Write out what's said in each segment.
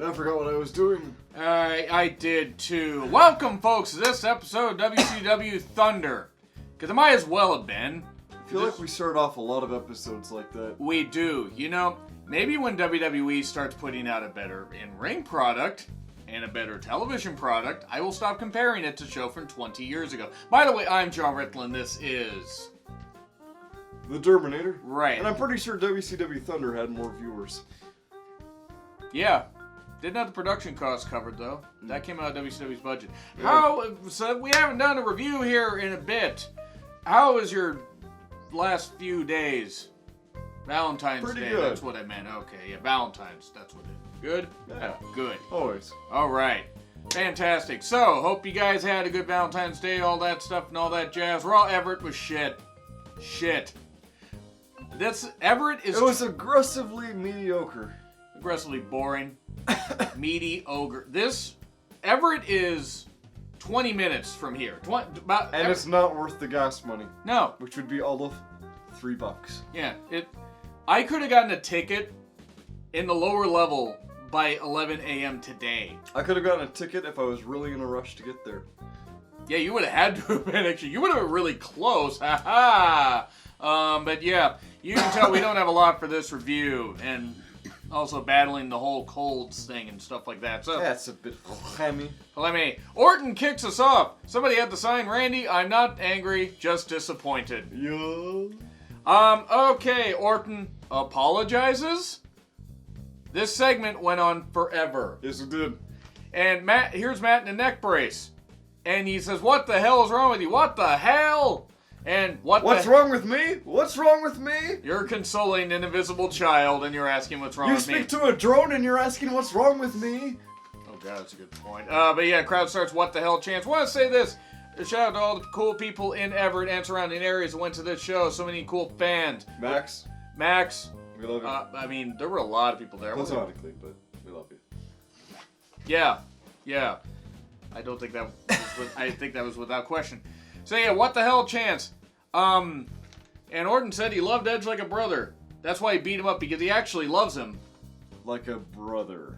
I forgot what I was doing. I did too. Welcome, folks, to this episode of WCW Thunder. Because it might as well have been. I feel like we start off a lot of episodes like that. We do. You know, maybe when WWE starts putting out a better in-ring product and a better television product, I will stop comparing it to show from 20 years ago. By the way, I'm John Ritland. This is... The Terminator. Right. And I'm pretty sure WCW Thunder had more viewers. Yeah. Didn't have the production costs covered, though. That came out of WCW's budget. Yeah. So we haven't done a review here in a bit. How was your last few days? Valentine's Pretty Day, good. That's what I meant. Okay, yeah, Valentine's, that's what it is. Good? Yeah. Good. Always. All right. Fantastic. So, hope you guys had a good Valentine's Day, all that stuff and all that jazz. Raw Everett was shit. Shit. Everett is... It was aggressively mediocre. Aggressively boring. Mediocre. Everett is 20 minutes from here. It's not worth the gas money. No. Which would be all of $3. Yeah. I could have gotten a ticket in the lower level by 11 a.m. today. I could have gotten a ticket if I was really in a rush to get there. Yeah, you would have had to have been, actually. You would have been really close. Ha ha! But yeah, you can tell we don't have a lot for this review. And also battling the whole colds thing and stuff like that. So That's a bit hammy. Orton kicks us off. Somebody had to sign Randy. I'm not angry, just disappointed. Yeah. Okay, Orton apologizes. This segment went on forever. Yes, it did. And here's Matt in a neck brace. And he says, "What the hell is wrong with you? What the hell?" And What's wrong with me? What's wrong with me? You're consoling an invisible child and you're asking what's wrong with me. You speak to a drone and you're asking what's wrong with me? Oh god, that's a good point. But yeah, crowd starts what the hell chants. Want to say this. A shout out to all the cool people in Everett and surrounding areas that went to this show. So many cool fans. Max, we love you. I mean, there were a lot of people there. Platonically, but we love you. Yeah. I don't think that I think that was without question. So yeah, what the hell chance? And Orton said he loved Edge like a brother. That's why he beat him up, because he actually loves him. Like a brother.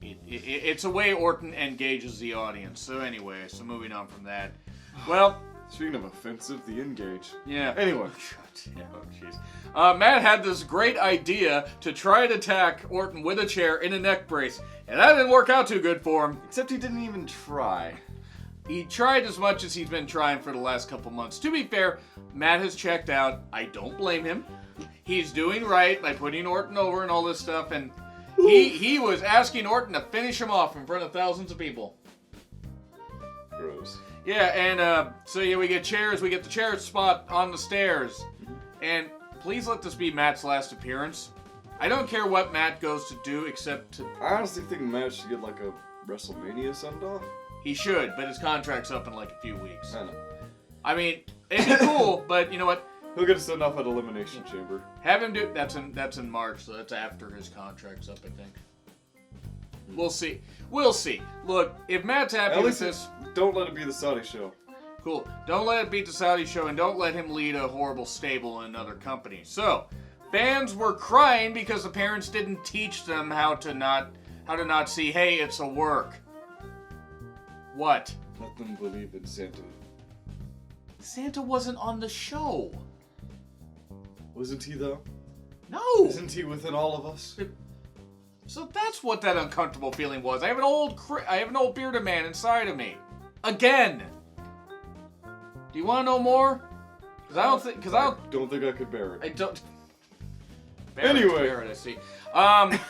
It's a way Orton engages the audience. So anyway, moving on from that. Well, speaking of offensive, the engage. Yeah. Anyway. Yeah, oh jeez. Matt had this great idea to try to attack Orton with a chair in a neck brace, and that didn't work out too good for him. Except he didn't even try. He tried as much as he's been trying for the last couple months. To be fair, Matt has checked out. I don't blame him. He's doing right by putting Orton over and all this stuff, and he was asking Orton to finish him off in front of thousands of people. Gross. Yeah, and so yeah, we get chairs. We get the chair spot on the stairs. And please let this be Matt's last appearance. I don't care what Matt goes to do except to... I honestly think Matt should get like a WrestleMania send-off. He should, but his contract's up in like a few weeks. I know. I mean, it'd be cool, but you know what? He'll get a send-off at Elimination Chamber. Have him do... That's in March, so that's after his contract's up, I think. We'll see. We'll see. Look, if Matt's happy with this... Don't let it be the Saudi show. Cool. Don't let it beat the Saudi show, and don't let him lead a horrible stable in another company. So, fans were crying because the parents didn't teach them how to not see, hey, it's a work. What? Let them believe in Santa. Santa wasn't on the show. Wasn't he, though? No. Isn't he within all of us? So that's what that uncomfortable feeling was. I have an old bearded man inside of me. Again. Do you want to know more? Because I don't think I could bear it. I don't. Anyway. Bear it, I see.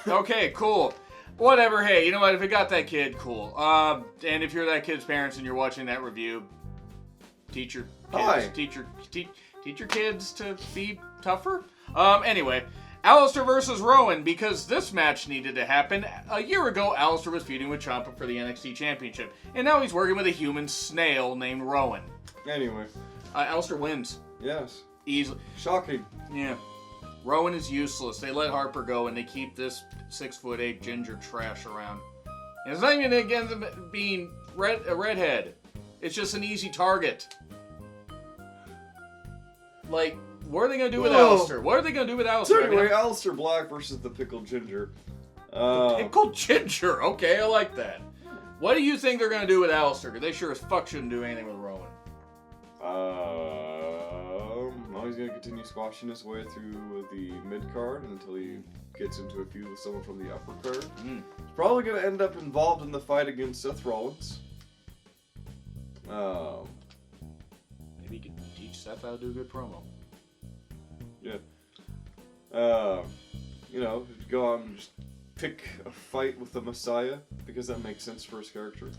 Okay, cool. Whatever. Hey, you know what? If it got that kid, cool. And if you're that kid's parents and you're watching that review, teach your kids to be tougher. Anyway, Alistair versus Rowan, because this match needed to happen. A year ago, Alistair was feuding with Ciampa for the NXT Championship, and now he's working with a human snail named Rowan. Anyway. Alistair wins. Yes. Easily. Shocking. Yeah. Rowan is useless. They let Harper go, and they keep this 6'8" ginger trash around. And it's not even against him being a redhead. It's just an easy target. Like, What are they going to do with Alistair? What are they going to do with Alistair? So anyway, Alistair Black versus the Pickled Ginger. Pickled Ginger. Okay, I like that. What do you think they're going to do with Alistair? Because they sure as fuck shouldn't do anything with Rowan. Well, he's going to continue squashing his way through the mid-card until he gets into a feud with someone from the upper card. He's probably going to end up involved in the fight against Seth Rollins. Maybe he could teach Seth how to do a good promo. Yeah. Go on and just pick a fight with the Messiah, because that makes sense for his character.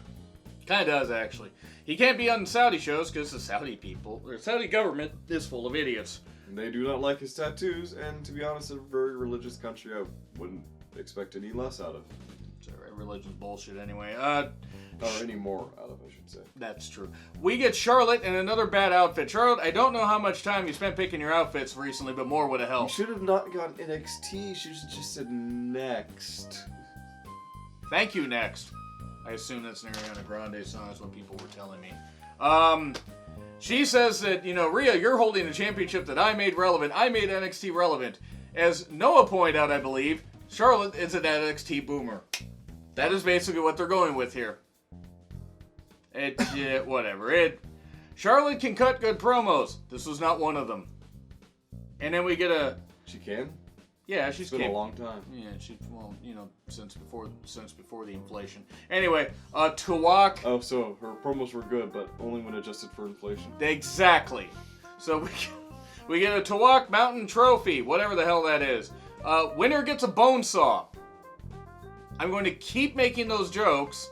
Kind of does, actually. He can't be on Saudi shows because the Saudi people, or Saudi government, is full of idiots. And they do not like his tattoos, and to be honest, a very religious country I wouldn't expect any less out of. It's alright, religion's bullshit anyway. Or any more out of, I should say. That's true. We get Charlotte in another bad outfit. Charlotte, I don't know how much time you spent picking your outfits recently, but more would have You helped. should have not gone NXT, you should have just said next. Thank you, next. I assume that's an Ariana Grande song, is what people were telling me. She says that, Rhea, you're holding a championship that I made relevant. I made NXT relevant. As Noah pointed out, I believe, Charlotte is an NXT boomer. That is basically what they're going with here. Whatever. Charlotte can cut good promos. This was not one of them. And then we get a... She can? Yeah, she's been a long time. Yeah, since before the inflation. Anyway, Tawak. Oh, so her promos were good, but only when adjusted for inflation. Exactly. So we get a Tawak Mountain Trophy, whatever the hell that is. Winner gets a bone saw. I'm going to keep making those jokes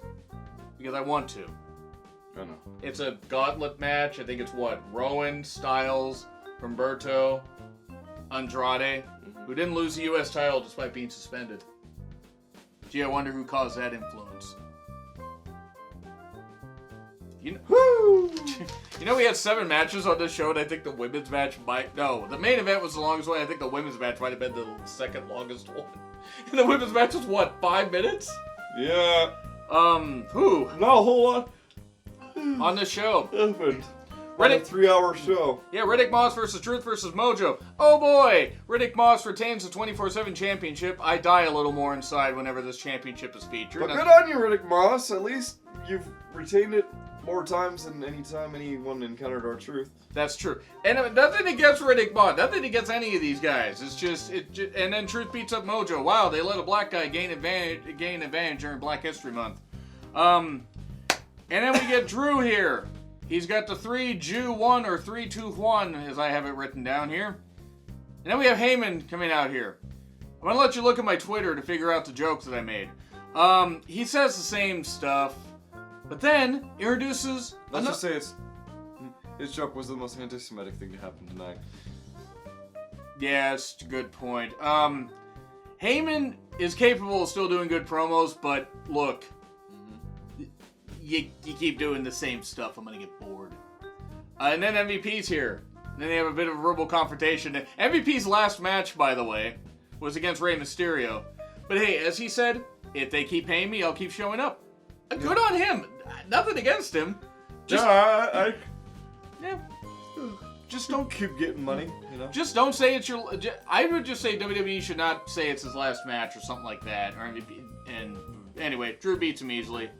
because I want to. I know. It's a gauntlet match. I think it's Rowan, Styles, Humberto, Andrade, who didn't lose the U.S. title despite being suspended. Gee, I wonder who caused that influence. We had 7 matches on this show, and I think the women's match the main event was the longest one. I think the women's match might have been the second longest one. And the women's match was 5 minutes? Yeah. Who? Not a whole lot. On this show. Happened. Riddick, a 3-hour show. Yeah, Riddick Moss versus Truth versus Mojo. Oh boy! Riddick Moss retains the 24/7 championship. I die a little more inside whenever this championship is featured. But good on you, Riddick Moss. At least you've retained it more times than any time anyone encountered our Truth. That's true. And nothing against Riddick Moss. Nothing against any of these guys. It's just and then Truth beats up Mojo. Wow, they let a black guy gain advantage during Black History Month. And then we get Drew here. He's got the 3-Jew-1 or 3-2-1, as I have it written down here. And then we have Heyman coming out here. I'm going to let you look at my Twitter to figure out the jokes that I made. He says the same stuff, but then introduces... Let's just say his joke was the most anti-Semitic thing to happen tonight. Yeah, that's a good point. Heyman is capable of still doing good promos, but look... You keep doing the same stuff, I'm going to get bored. And then MVP's here. And then they have a bit of a verbal confrontation. MVP's last match, by the way, was against Rey Mysterio. But hey, as he said, if they keep paying me, I'll keep showing up. Good on him. Nothing against him. Just, yeah. Just don't keep getting money, Just don't say it's your... I would just say WWE should not say it's his last match or something like that. Or MVP. And anyway, Drew beats him easily.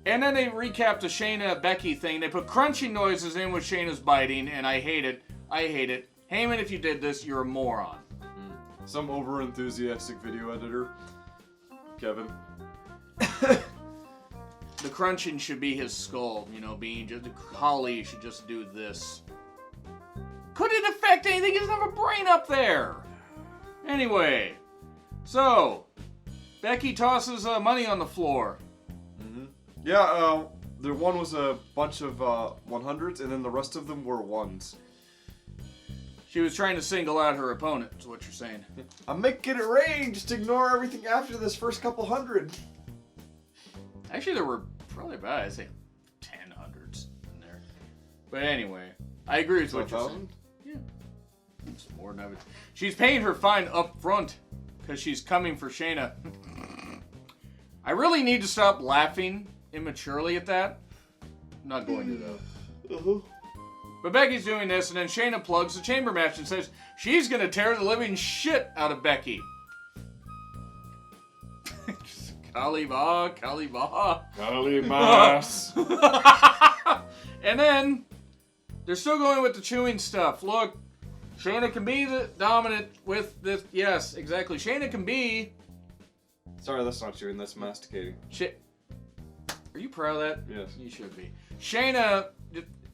And then they recap the Shayna-Becky thing. They put crunching noises in with Shayna's biting, and I hate it. Heyman, if you did this, you're a moron. Some over-enthusiastic video editor. Kevin. The crunching should be his skull, being just... Holly should just do this. Couldn't affect anything, he doesn't have a brain up there! Anyway. So, Becky tosses money on the floor. Yeah, the one was a bunch of 100s, and then the rest of them were 1s. She was trying to single out her opponent, is what you're saying. I'm making it rain, just ignore everything after this first couple 100. Actually, there were probably about, I'd say, 10 hundreds in there. But anyway, I agree with what you're saying. Yeah. It's more than I would... She's paying her fine up front, because she's coming for Shayna. I really need to stop laughing immaturely at that. I'm not going to, though. But Becky's doing this, and then Shayna plugs the chamber match and says she's going to tear the living shit out of Becky. Kaliva. Kalimas. And then they're still going with the chewing stuff. Look, Shayna can be the dominant with this. Yes, exactly. Shayna can be. Sorry, that's not chewing. That's masticating. Shit. Are you proud of that? Yes. You should be. Shayna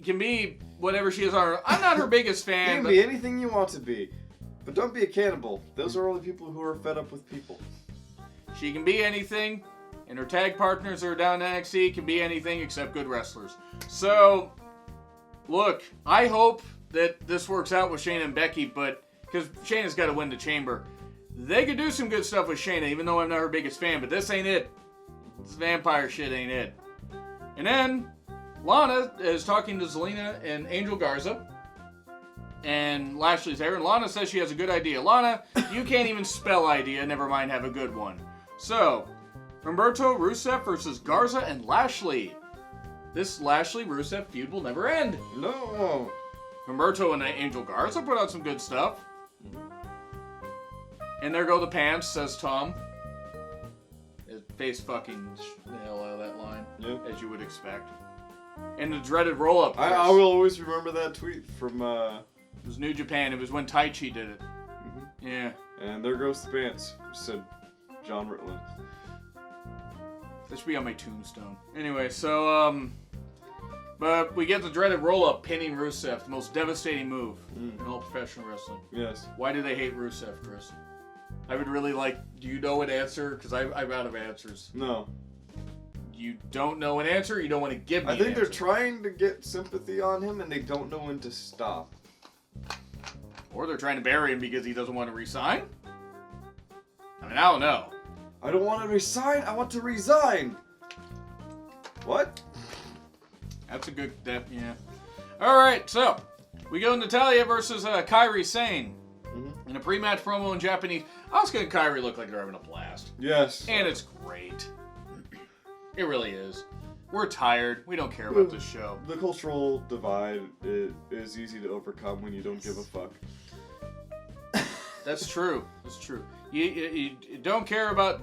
can be whatever she is on her. I'm not her biggest fan. You can be anything you want to be, but don't be a cannibal. Those are only people who are fed up with people. She can be anything, and her tag partners who are down in NXT can be anything except good wrestlers. So, look, I hope that this works out with Shayna and Becky, but because Shayna's got to win the chamber. They could do some good stuff with Shayna, even though I'm not her biggest fan, but this ain't it. This vampire shit ain't it. And then, Lana is talking to Zelina and Angel Garza, and Lashley's there, and Lana says she has a good idea. Lana, you can't even spell idea, never mind have a good one. So, Humberto, Rusev versus Garza and Lashley. This Lashley-Rusev feud will never end. No. Humberto and Angel Garza put out some good stuff. And there go the pants, says Tom. His face fucking the hell out of that line, as you would expect. And the dreaded roll-up. I will always remember that tweet from... It was New Japan. It was when Taichi did it. Mm-hmm. Yeah. And there goes the pants, said John Ritland. That should be on my tombstone. Anyway, so, but we get the dreaded roll-up pinning Rusev, the most devastating move in all professional wrestling. Yes. Why do they hate Rusev, Chris? I would really like, do you know an answer? Because I'm out of answers. No. You don't know an answer? You don't want to give me I think an they're answer. trying to get sympathy on him, and they don't know when to stop. Or they're trying to bury him because he doesn't want to resign? I mean, I don't know. I don't want to resign, I want to resign! What? That's a good, yeah. Alright, so, we go Natalya versus Kairi Sane. In a pre-match promo in Japanese. Asuka and Kairi look like they're having a blast. Yes. And it's great. It really is. We're tired. We don't care about this show. The cultural divide is easy to overcome when you don't give a fuck. That's true. That's true. You don't care about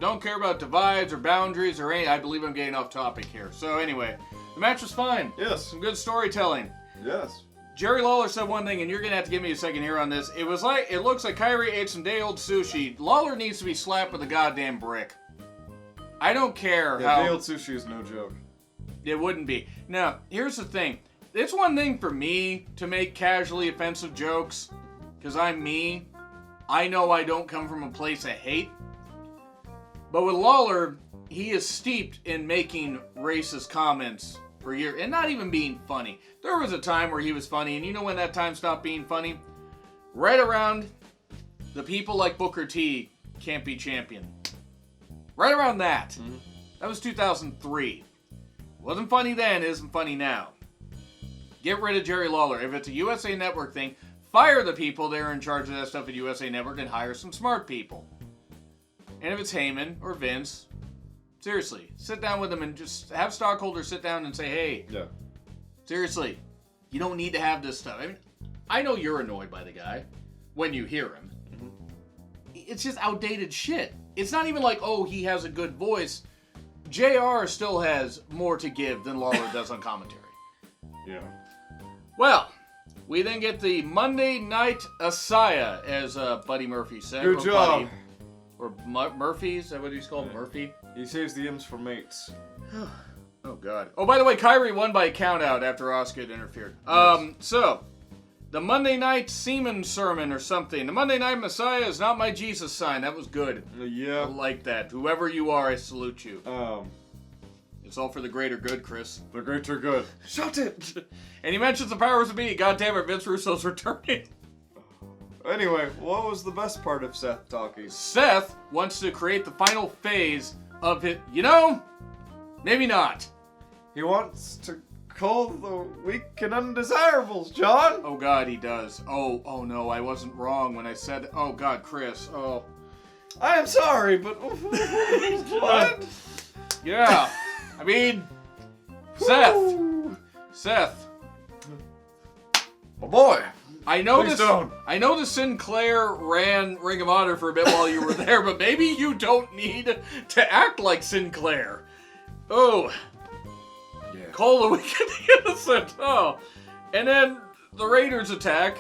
divides or boundaries or any. I believe I'm getting off topic here. So anyway, the match was fine. Yes. Some good storytelling. Yes. Jerry Lawler said one thing, and you're gonna have to give me a second here on this. It looks like Kyrie ate some day-old sushi. Lawler needs to be slapped with a goddamn brick. I don't care how... day-old sushi is no joke. It wouldn't be. Now, here's the thing. It's one thing for me to make casually offensive jokes, because I'm me. I know I don't come from a place of hate. But with Lawler, he is steeped in making racist comments for years, and not even being funny. There was a time where he was funny, and you know when that time stopped being funny? Right around the people like Booker T can't be champion. Right around that. Mm-hmm. That was 2003. Wasn't funny then, isn't funny now. Get rid of Jerry Lawler. If it's a USA Network thing, fire the people that are in charge of that stuff at USA Network and hire some smart people. And if it's Heyman or Vince, seriously, sit down with them and just have stockholders sit down and say, hey, seriously, you don't need to have this stuff. I mean, I know you're annoyed by the guy when you hear him. Mm-hmm. It's just outdated shit. It's not even like, oh, he has a good voice. JR still has more to give than Lawler does on commentary. Yeah. Well, we then get the Monday Night Asaya, as Buddy Murphy said. Good job. Murphy, is that what he's called? Yeah. Murphy? He saves the M's for mates. Oh, God. Oh, by the way, Kyrie won by a count-out after Asuka had interfered. Yes. So, the Monday Night Seaman Sermon or something. The Monday Night Messiah is not my Jesus sign. That was good. Yeah. I like that. Whoever you are, I salute you. It's all for the greater good, Chris. The greater good. Shut it! And he mentions the powers of be. God damn it, Vince Russo's returning. Anyway, what was the best part of Seth talking? Seth wants to create the final phase of it. You know, maybe not. He wants to call the weak and undesirables, John. Oh, God, he does. Oh, no, I wasn't wrong when I said, oh, God, Chris. Oh. I am sorry, but what? Yeah. I mean, Seth. Oh boy. I know Please this. don't. I know the Sinclair ran Ring of Honor for a bit while you were there, but maybe you don't need to act like Sinclair. Oh, Yeah. Cole the Wicked Innocent. Oh, and then the Raiders attack.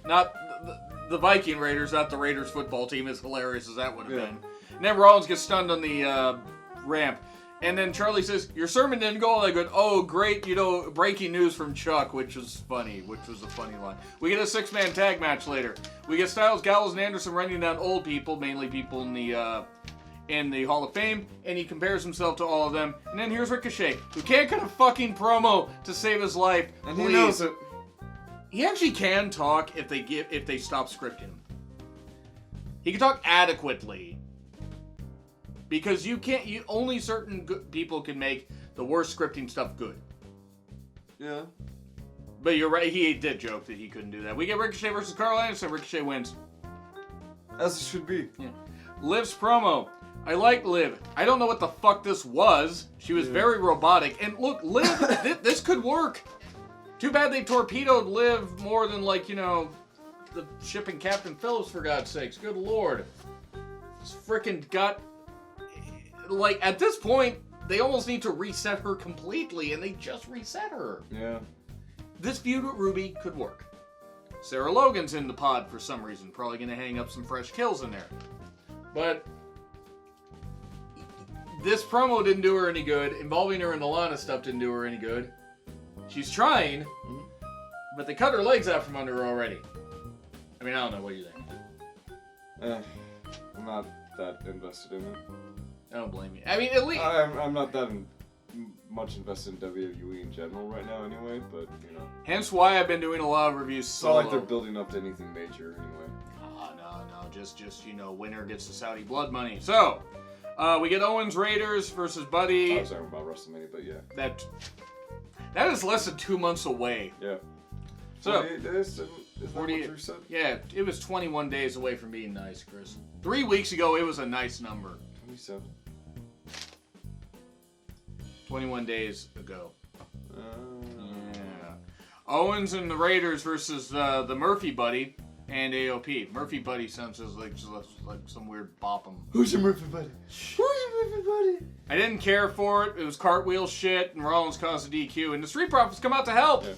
Not the Viking Raiders, not the Raiders football team. As hilarious as that would have been. And then Rollins gets stunned on the ramp. And then Charlie says, your sermon didn't go all that good. Oh, great, breaking news from Chuck, which was funny, which was a funny line. We get a 6-man tag match later. We get Styles, Gallows, and Anderson running down old people, mainly people in the Hall of Fame, and he compares himself to all of them. And then here's Ricochet, who can't cut a fucking promo to save his life. And Please. he knows it. He actually can talk if they stop scripting him. He can talk adequately. Because only certain good people can make the worst scripting stuff good. Yeah. But you're right, he did joke that he couldn't do that. We get Ricochet versus Carl Anderson, Ricochet wins. As it should be. Yeah. Liv's promo. I like Liv. I don't know what the fuck this was. She was very robotic. And look, Liv, this could work. Too bad they torpedoed Liv more than, the ship and Captain Phillips, for God's sakes. Good lord. This frickin' gut. At this point, they almost need to reset her completely, and they just reset her. Yeah. This feud with Ruby could work. Sarah Logan's in the pod for some reason. Probably going to hang up some fresh kills in there. But this promo didn't do her any good. Involving her in the Lana stuff didn't do her any good. She's trying, but they cut her legs out from under her already. I mean, I don't know. What do you think? I'm not that invested in it. I don't blame you. I mean, at least... I'm not that much invested in WWE in general right now anyway, but, Hence why I've been doing a lot of reviews It's solo. not like they're building up to anything major anyway. No. Just winner gets the Saudi blood money. So, we get Owens Raiders versus Buddy. I was talking about WrestleMania, but yeah. That is less than 2 months away. Yeah. So, 48 days? Is that what you said? Yeah, it was 21 days away from being nice, Chris. 3 weeks ago, it was a nice number. 27. 21 days ago. Yeah. Owens and the Raiders versus the Murphy Buddy and AOP. Murphy Buddy sounds just like some weird bop-em. Who's your Murphy Buddy? Who's your Murphy Buddy? I didn't care for it. It was cartwheel shit, and Rollins caused a DQ. And the Street Profits come out to help. Yeah.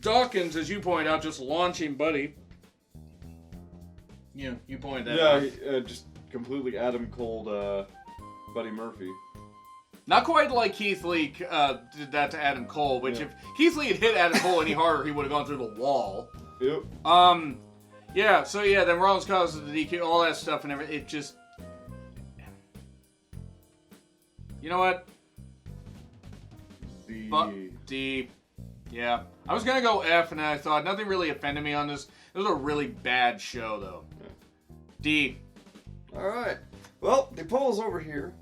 Dawkins, as you point out, just launching Buddy. Yeah, you pointed that out. Yeah, just completely Adam Cold Buddy Murphy. Not quite like Keith Lee did that to Adam Cole, which if Keith Lee had hit Adam Cole any harder, he would have gone through the wall. Yep. Then Rollins causes the DQ, all that stuff and everything. It just... You know what? Yeah. I was going to go F, and then I thought, nothing really offended me on this. It was a really bad show, though. Yeah. D. Alright. Well, the poll's over here.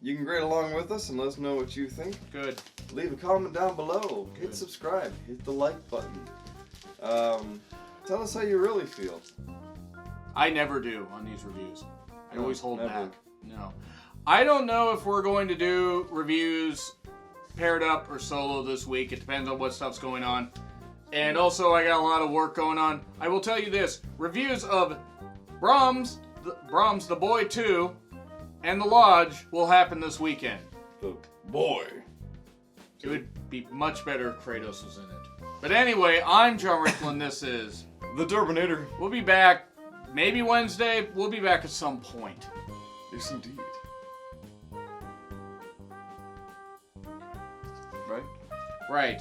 You can grade along with us and let us know what you think. Good. Leave a comment down below. Hit subscribe. Hit the like button. Tell us how you really feel. I never do on these reviews. I always hold never. back. No. I don't know if we're going to do reviews paired up or solo this week. It depends on what stuff's going on. And also, I got a lot of work going on. I will tell you this. Reviews of Brahms, the Boy 2, and The Lodge will happen this weekend. The boy. It would be much better if Kratos was in it. But anyway, I'm John Rickland. This is The Turbinator. We'll be back maybe Wednesday. We'll be back at some point. Yes, indeed. Right.